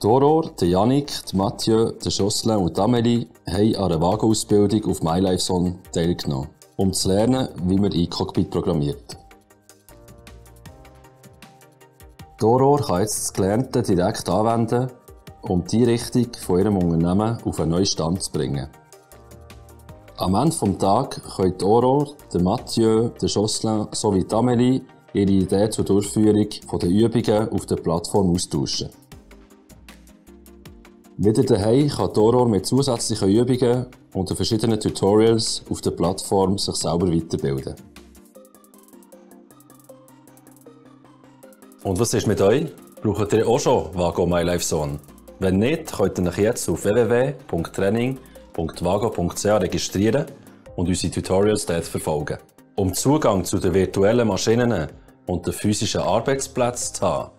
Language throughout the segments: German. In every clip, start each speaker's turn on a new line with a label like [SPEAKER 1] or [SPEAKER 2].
[SPEAKER 1] Aurore, Yannick, Mathieu, Jocelyn und Amélie haben an einer Wagenausbildung auf MyLifeZone teilgenommen, um zu lernen, wie man eCockpit programmiert. Aurore kann jetzt das Gelernte direkt anwenden, um die Richtung von ihrem Unternehmen auf einen neuen Stand zu bringen. Am Ende des Tages können Aurore, Mathieu, Jocelyn sowie Amélie ihre Ideen zur Durchführung der Übungen auf der Plattform austauschen. Wieder daheim kann Aurore mit zusätzlichen Übungen und den verschiedenen Tutorials auf der Plattform sich selber weiterbilden. Und was ist mit euch? Braucht ihr auch schon Vago MyLifeZone? Wenn nicht, könnt ihr euch jetzt auf www.training.vago.ch registrieren und unsere Tutorials dort verfolgen. Um Zugang zu den virtuellen Maschinen und den physischen Arbeitsplätzen zu haben,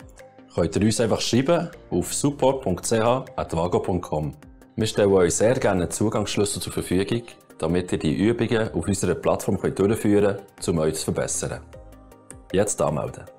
[SPEAKER 1] könnt ihr uns einfach schreiben auf support.ch@vago.com. Wir stellen euch sehr gerne einen Zugangsschlüssel zur Verfügung, damit ihr die Übungen auf unserer Plattform durchführen könnt, um euch zu verbessern. Jetzt anmelden.